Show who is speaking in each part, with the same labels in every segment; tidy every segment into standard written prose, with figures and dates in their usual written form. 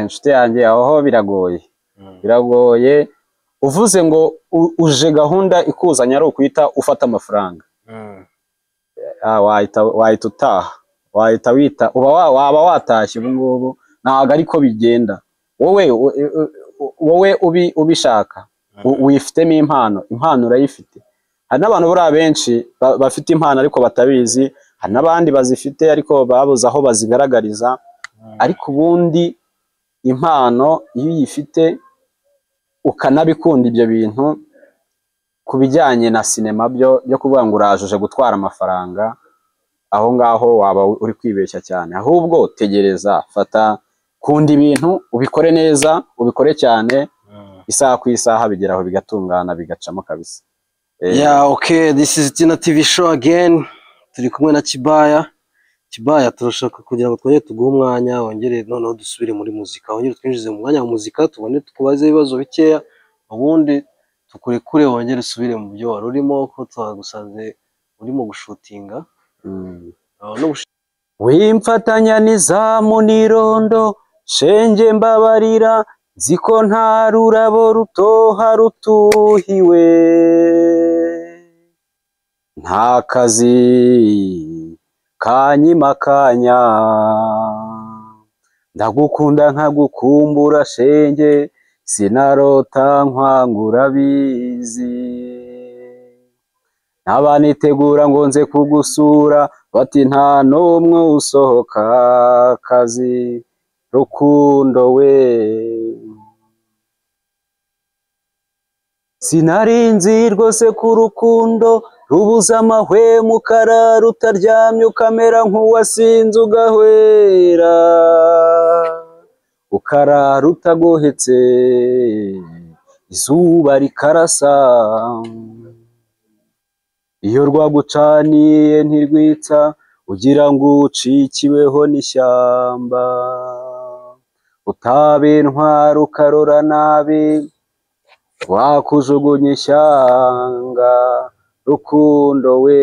Speaker 1: inshuti yanjye aho biragoye. Biragoye uvuze ngo uje gahunda ikuzanya ari ukwita ufata amafaranga. Wahita utaha. Wahita wita waba watashye ubu ngubu ntago ariko bigenda. Wowe ubishaka wifitemo impano urayifite. Hari n'abantu buri benshi bafite impano ariko batabizi, hari n'abandi bazifite ariko babuze aho bazigaragariza. Ariko ubundi impano iyo uyifite ukanabikunda ibyo bintu ku bijyanye na sinema byo kuvuga ngo urajuje gutwara amafaranga, aho ngaho waba uri kwibeshya cyane. Ahubwo tegereza, fata, kunda ibintu, ubikore neza, ubikore cyane, isaha ku isaha bigeraho bigatungana bigacamo kabisa.
Speaker 2: Okay, this is Tina TV show again. Turi kumwe na Kibaya turashaka kugira ngo twongere tuguhe umwanya, wongere noneho dusubire muri muzika, wongere twinjize mu mwanya wa muzika, tubone tukubaze ibibazo bikeya, ubundi tukurekure wongere usubire mu byo wari urimo, ko twagusanze urimo gushutinga.
Speaker 1: Wimfatanya n'izamu n'irondo, shenge mbabarira, ziko nta rurabo rutoha rutuhiwe, nta kazi kanyimakanya, ndagukunda nkagukumbura shenge, sinarota nkwangura bizi, ntabanitegura ngo nze kugusura, bati nta n'umwe usohoka kazi, rukundo we sinarinzi rwose ku rukundo rubuza amahwemo, ukarara utaryamye ukamera nk'uwasinze ugahwera, ukarara utagohetse izuba rikarasa, iyo rwagucaniye ntirwitsa ugira ngo ucikiweho n'ishyamba, utabe intwari ukarora nabi wakujugunya ishyanga, rukundo we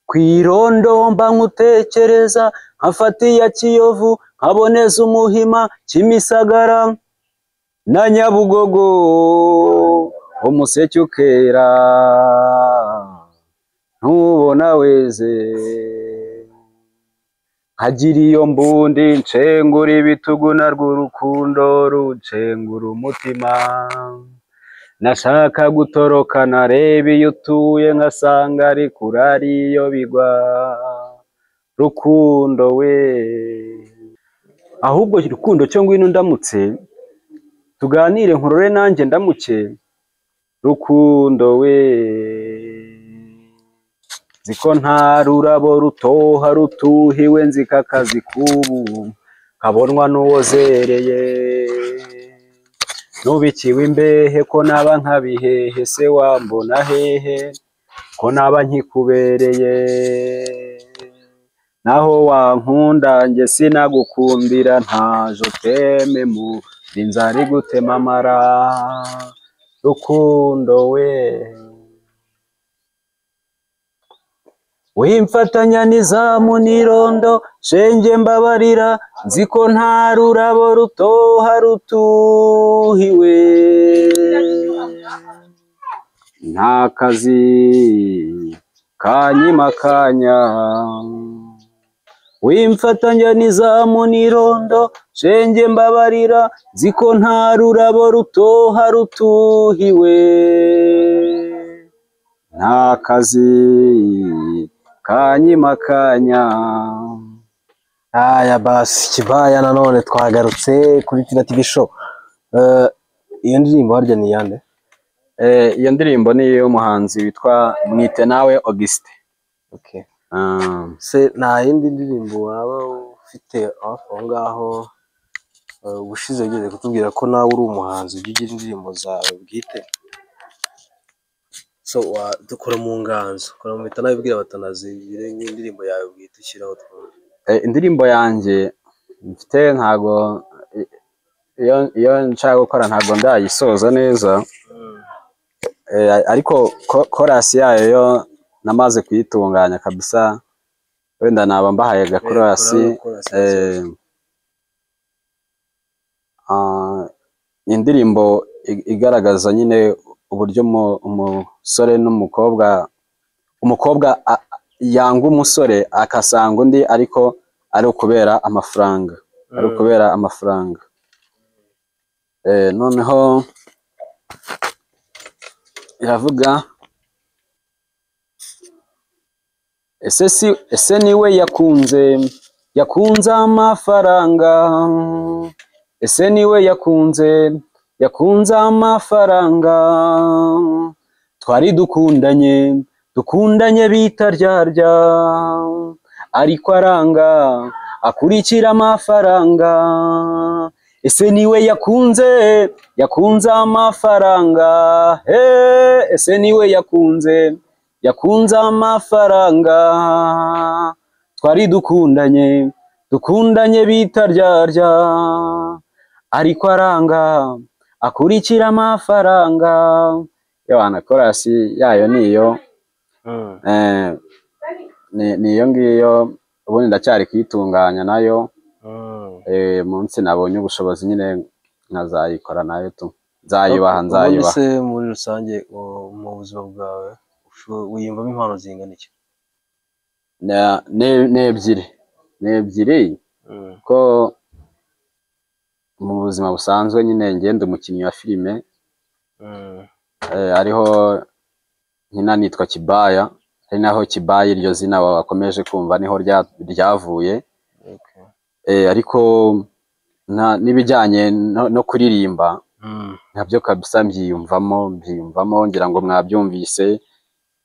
Speaker 1: kwirondo mba nkutekereza, nkafata iya Kiyovu nkaboneza Umuhima, Kimisagara na Nyabugogo, umuseke ukera ntubona weze, nkagira iyo mbundi ncengura ibitugu, narwo urukundo runcengura umutima, nashaka gutoroka nareba iyo utuye nkasanga ari kure ariyo bigwa, rukundo we. Ahubwo rukundo cyo ngwino ndamutse tuganire nkurore nanjye ndamuke, rukundo we ziko nta rurabo rutoha rutuhiwe, nzika akazi kubu kabonwa n'uwozereye, nubikiwe imbehe ko naba nkabihehe, se wambona hehe ko naba nkikubereye, naho wankunda nge sinagukundira, ntajo teme mu inzara igutema amara, rukundo we wimfatanya n'izamu n'irondo, shenge mbabarira, nziko nta rurabo rutoha rutuhiwe, nta kazi kanyimakanya, wimfatanya n'izamu n'irondo, shenge mbabarira, nziko nta rurabo rutoha rutuhiwe, nta kazi kanyimakanya.
Speaker 2: Aya basi Kibaya nanone twagarutse kuri Tina TV show. Iyo ndirimbo harya ni yande?
Speaker 1: Iyo ndirimbo ni y'umuhanzi witwa Mwitenawe Auguste.
Speaker 2: Okay. Se nta yindi ndirimbo waba ufite aho ngaho ubushize ugeze kutubwira ko nawe uri umuhanzi ugira indirimbo zawe bwite? So dukora mu nganzo, kora mu bitana bibwira batanazibire nk'indirimbo yawe bwite ushyiraho twumve.
Speaker 1: Indirimbo yanjye mfite ntago iyo nshaka gukora ntago ndayisoza neza, ariko chorus yayo yo namaze kuyitunganya kabisa, wenda naba mbahaye gakorasi. Indirimbo igaragaza nyine uburyo umusore n'umukobwa, umukobwa yanga umusore akasanga undi, ariko ari ukubera amafaranga, ari ukubera amafaranga. Noneho iravuga ese niwe yakunze amafaranga, ese niwe yakunze amafaranga, twari dukundanye bitaryarya, ariko aranga akurikira amafaranga. Ese niwe yakunze amafaranga, ese niwe yakunze amafaranga, twari dukundanye bitaryarya, ariko aranga akurikira amafaranga. Yohana korasi yayo niyo niyo ngiyo, ubundi ndacyari kuyitunganya nayo. Munsi nabonye ubushobozi nyine nkazayikora nayo nzayubaha.
Speaker 2: Se muri rusange mu buzima bwawe wiyumvamo impano zingana iki?
Speaker 1: Ni ebyiri ko mu buzima busanzwe nyine ngenda umukinnyi wa filime, ariho nkina nitwa Kibaya, ari naho Kibaya iryo zina wakomeje kumva niho ryavuye. Ariko n'ibijyanye no kuririmba nabyo kabisa mbyiyumvamo, ngira ngo mwabyumvise,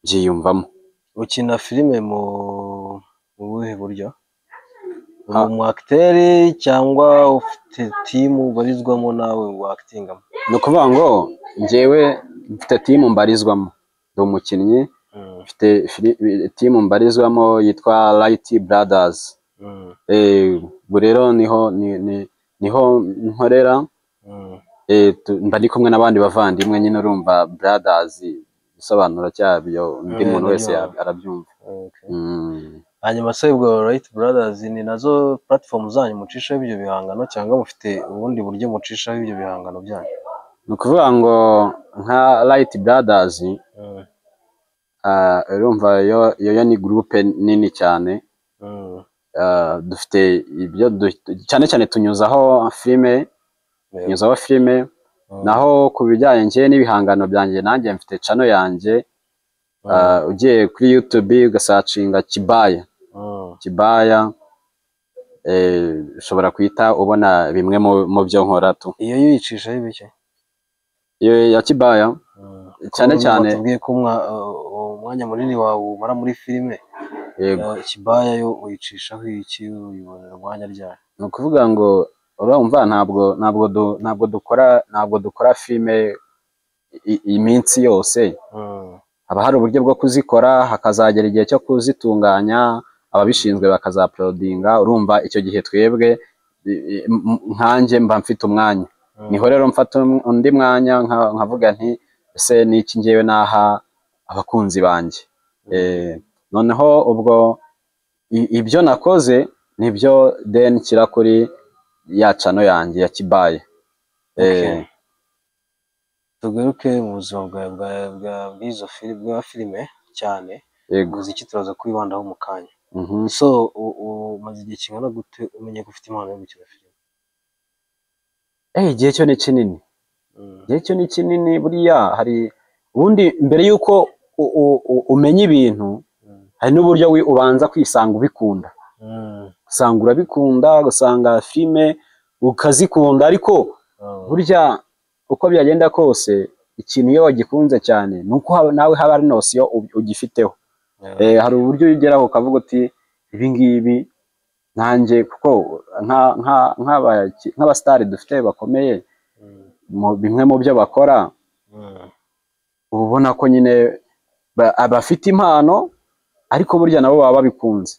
Speaker 1: mbyiyumvamo.
Speaker 2: Ukina filime mu buhe buryo? Umu acteur cyangwa ufite timu ubarizwamo nawe wakitingamo?
Speaker 1: Ni ukuvuga ngo njyewe mfite timu mbarizwamo, ndi umukinnyi, mfite timu mbarizwamo yitwa Light Brothers. Ubwo rero niho nkorera, mba ndi kumwe n'abandi bavandimwe nyine, urumva Brothers igisobanuro cyabyo undi muntu wese arabyumva.
Speaker 2: Hanyuma se ubwo Light Brothers ni nazo platform zanyu mucishaho ibyo bihangano, cyangwa mufite ubundi buryo mucishaho ibyo bihangano byanyu?
Speaker 1: Ni ukuvuga ngo nka Light Brothers, urumva yo ni groupe nini cyane. Dufite ibyo cyane cyane tunyuzaho filime, naho ku bijyanye njye n'ibihangano byanjye, nanjye mfite channel yanjye. Ugiye kuri YouTube ugasacinga Kibaya, ushobora kuhita ubona bimwe mu byo nkora.
Speaker 2: Iyo yicishaho ibiki?
Speaker 1: Iyo ya Kibaya cyane cyane
Speaker 2: tubwiye ko umwanya munini wawe umara muri filime. Yego. Kibaya yo uyicishaho iki, uyibonera umwanya ryari?
Speaker 1: Ni ukuvuga ngo urumva ntabwo dukora filime iminsi yose. Haba hari uburyo bwo kuzikora, hakazagera igihe cyo kuzitunganya, ababishinzwe bakazaprodinga. Urumva icyo gihe twebwe nkanjye mba mfite umwanya, niho rero mfata undi mwanya nkavuga nti ese niki njyewe naha abakunzi banjye. Noneho ubwo ibyo nakoze nibyo then kira kuri ya channel yanjye ya Kibaya.
Speaker 2: Tugaruke mu buzima bw'izo filime cyane. Umuziki turaza kwibandaho mu kanya. So umaze igihe kingana gute umenye ko ufite impano yo gukina filime?
Speaker 1: Igihe cyo ni kinini, buriya hari ubundi mbere yuko umenya ibintu, hari n'uburyo ubanza kwisanga ubikunda. Usanga urabikunda, ugasanga filime ukazikunda, ariko burya uko byagenda kose ikintu iyo wagikunze cyane nuko nawe haba ari nosiyo ugifiteho. Hari uburyo ugeraho ukavuga uti ibi ngibi nanjye, kuko nk'abasitari dufite bakomeye, bimwe mu byo bakora ubona ko nyine abafite impano, ariko burya nabo baba babikunze.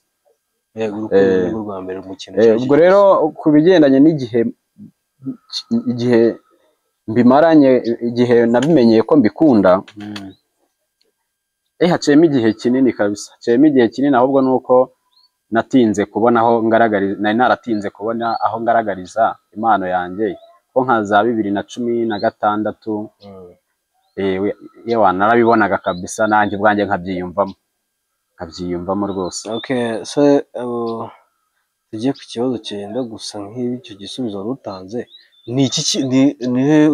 Speaker 1: Ubwo rero ku bigendanye n'igihe mbimaranye, igihe nabimenyeye ko mbikunda, haciyemo igihe kinini kabisa, haciyemo igihe kinini. Ahubwo nuko natinze kubona aho ngaragariza, nari naratinze kubona aho ngaragariza impano yanjye ko nka za 2016 yewe narabibonaga kabisa, nanjye ubwanjye nkabyiyumvamo rwose.
Speaker 2: Okay, so tugiye ku kibazo cyenda gusa nk'icyo gisubizo rutanze, ni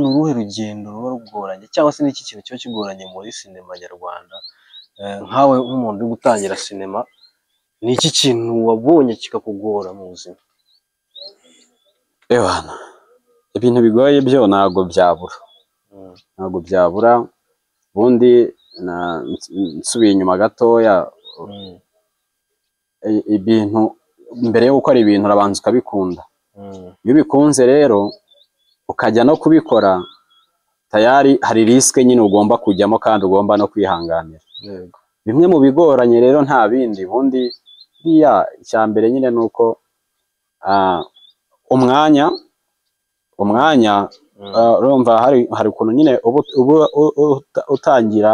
Speaker 2: uruhe rugendo ruba rugoranye cyangwa se n'iki kintu kiba kigoranye muri sinema nyarwanda? Nkawe nk'umuntu uri gutangira sinema, ni iki kintu wabonye kikakugora mu buzima?
Speaker 1: Ewana, ibintu bigoye byo ntabwo byabura, ubundi nsubiye inyuma gatoya, ibintu mbere yo gukora ibintu urabanza ukabikunda. Iyo ubikunze rero ukajya no kubikora, tayari hari risike nyine ugomba kujyamo kandi ugomba no kwihanganira. Bimwe mu bigoranye rero nta bindi, ubundi icya mbere nyine ni uko umwanya urumva hari ukuntu nyine utangira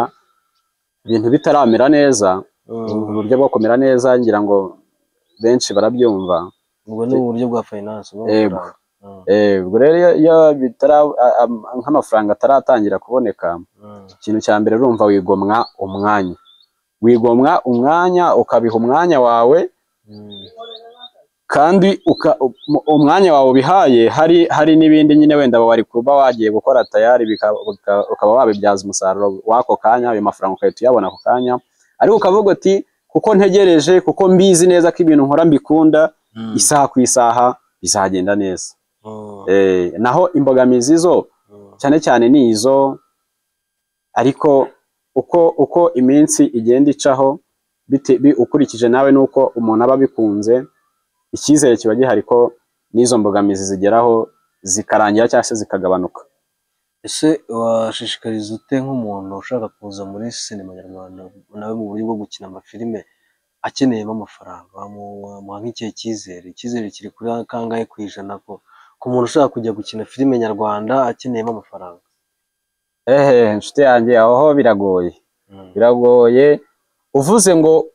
Speaker 1: ibintu bitaramera neza, uburyo bwo kumera neza ngira ngo benshi barabyumva.
Speaker 2: Ubwo ni uburyo bwa finance.
Speaker 1: Ubwo rero iyo nk'amafaranga ataratangira kuboneka, ikintu cya mbere urumva wigomwa umwanya, ukabiha umwanya wawe, kandi umwanya wawe ubihaye hari n'ibindi nyine wenda wari kuba wagiye gukora tayari, ukaba wabibyaza umusaruro w'ako kanya, ayo mafaranga ukahita uyabona ako kanya, ariko ukavuga ati kuko ntegereje, kuko mbizi neza ko ibintu nkora mbikunda, isaha ku isaha bizagenda neza. Naho imbogamizi zo cyane cyane ni izo, ariko uko iminsi igenda icaho, ukurikije nawe nuko umuntu aba abikunze, icyizere kiba gihari ko n'izo mbogamizi zigeraho zikarangira cyangwa se zikagabanuka.
Speaker 2: Ese washishikariza ute nk'umuntu ushaka kuza muri sinema nyarwanda nawe mu buryo bwo gukina amafilime akeneyemo amafaranga, wamuha nk'ikihe cyizere? Icyizere kiri kuri kangahe ku ijana ku muntu ushaka kujya gukina filime nyarwanda akeneyemo amafaranga?
Speaker 1: Inshuti yanjye, aho biragoye. Uvuze ngo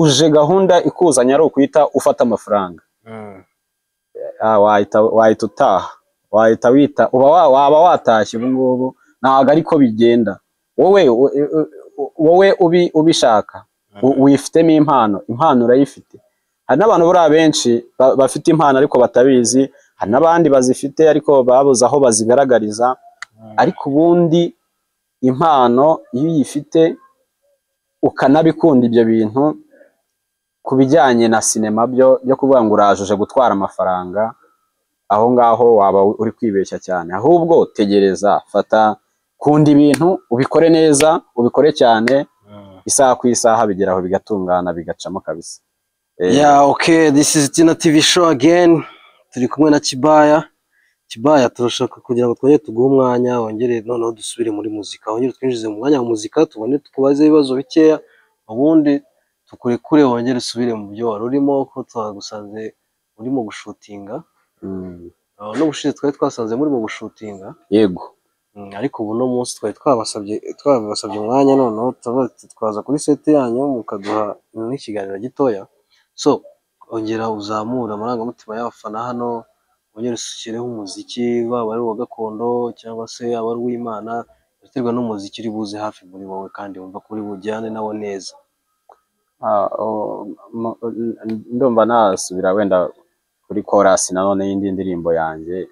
Speaker 1: uje gahunda ikuzanya ari ukwita ufata amafaranga, wahita utaha, waba watashye. Ubu ngubu ntabwo ariko bigenda. Wowe ubishaka, wifitemo impano urayifite. Hari n'abantu buriya benshi bafite impano ariko batabizi, hari n'abandi bazifite ariko babuze aho bazigaragariza. Ariko ubundi impano iyo uyifite ukanabikunda ibyo bintu, ku bijyanye na sinema byo kuvuga ngo urajuje gutwara amafaranga, aho ngaho waba uri kwibeshya cyane. Ahubwo tegereza, kunda ibintu, ubikore neza, ubikore cyane, isaha ku isaha bigeraho bigatungana, bigacamo kabisa.
Speaker 2: Okay, this is Tina TV show again. Turi kumwe na Kibaya, turashaka kugira ngo twongere tuguhe umwanya, wongere noneho dusubire muri muzika, wongere twinjize mu mwanya wa muzika, tubone tukubaze ibibazo bikeya, ubundi tukurekure wongere usubire mu byo wari urimo, ko twagusanze urimo gushutinga. No gushize twari twasanze muri mu gushutinga.
Speaker 1: Yego.
Speaker 2: Ariko ubu no munsi twari twabasabye umwanya, noneho twaza kuri set yanyu mukaduha n'ikiganiro gitoya. So ongera uzamura amarangamutima y'abafana hano, wongere ushyireho umuziki, waba ari uwa gakondo cyangwa se aba ari uw'Imana, biterwa n'umuziki uri buze hafi muri wowe kandi wumva ko uri bujyane nawo neza.
Speaker 1: Ndumva nasubira wenda kuri chorus nanone y'indi ndirimbo yanjye.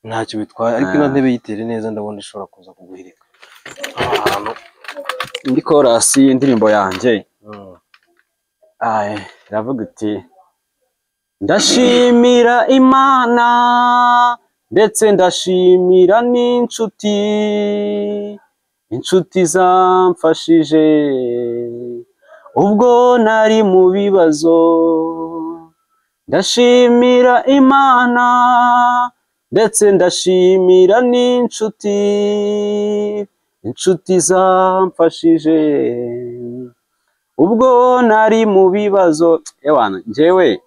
Speaker 2: Ntacyo bitwaye, ariko ino ntebe yitere neza, ndabona ishobora kuza kuguhirika ahantu.
Speaker 1: Indi chorus y'indirimbo yanjye iravuga iti: ndashimira Imana ndetse ndashimira n'inshuti zamfashije ubwo nari mu bibazo. Ndashimira Imana ndetse ndashimira n'inshuti zamfashije ubwo nari mu bibazo. Ewana, njyewe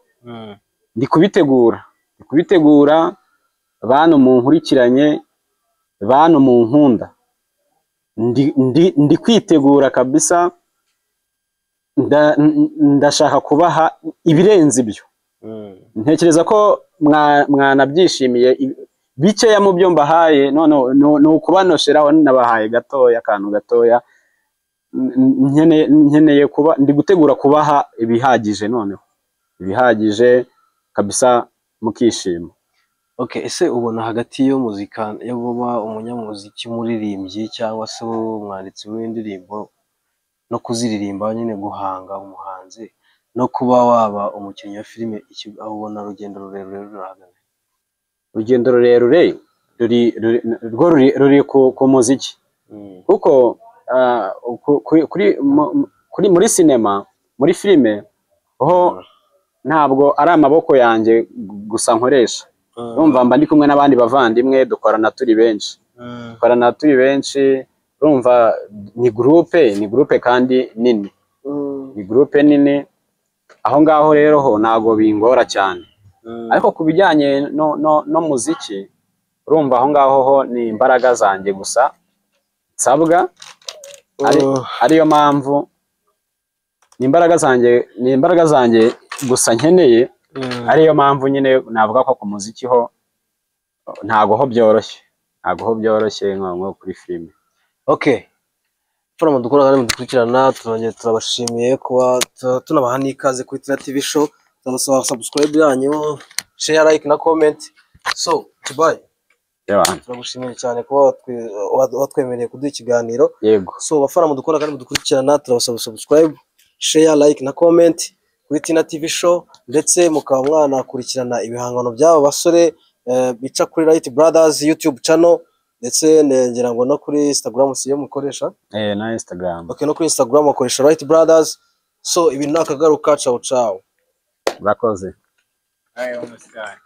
Speaker 1: ndi kubitegura, bantu munkurikiranye, bantu munkunda, ndi kwitegura kabisa. ndashaka kubaha ibirenze ibyo. Ntekereza ko mwanabyishimiye bikeya mu byo mbahaye, none ni ukubanosheraho nabahaye gatoya, akantu gatoya. Nkeneye kuba ndi gutegura kubaha ibihagije, noneho ibihagije kabisa mukishima.
Speaker 2: Okay, ese ubona hagati yo muzika yo kuba umunyamuziki muririmbyi cyangwa se umwanditsi w'indirimbo no kuziririmba nyine guhanga umuhanzi no kuba waba umukinnyi wa filime, aho ubona urugendo rurerure rurahagana?
Speaker 1: Urugendo rurerure ruri ku muziki, kuko muri sinema, muri filime ho ntabwo ari amaboko yanjye gusa nkoresha. Urumva mba ndi kumwe n'abandi bavandimwe, dukorana turi benshi, urumva ni groupe kandi nini, ni groupe nini. Aho ngaho rero ho ntago bingora cyane, ariko ku bijyanye no muziki, urumva aho ngaho ho ni imbaraga zanjye gusa nsabwa, ariyo mpamvu ni imbaraga zanjye gusa nkeneye, ariyo mpamvu nyine navuga ko ku muziki ho ntago ho byoroshye nko kuri filime.
Speaker 2: Okay, Furama dukora kandi mudukurikirana, turongeye turabashimiye kuba tunabaha n'ikaze kuri Tina TV show. Turabasaba subscribe yanyu, share, like na comment. So Kibaye, turagushimiye cyane kuba watwemereye kuduha ikiganiro.
Speaker 1: Yego.
Speaker 2: So Furama dukora kandi mudukurikirana, turabasaba subscribe, share, like na comment kuri Tina TV show, ndetse mukaba mwanakurikirana ibihangano by'aba basore bica kuri Right Brothers YouTube channel, ndetse ngira ngo no kuri Instagram siyo mukoresha.
Speaker 1: Na Instagram.
Speaker 2: Okay, no kuri Instagram bakoresha Right Brothers. So ibintu nakagaruka, ciao ciao.
Speaker 1: Bakoze.
Speaker 3: I almost got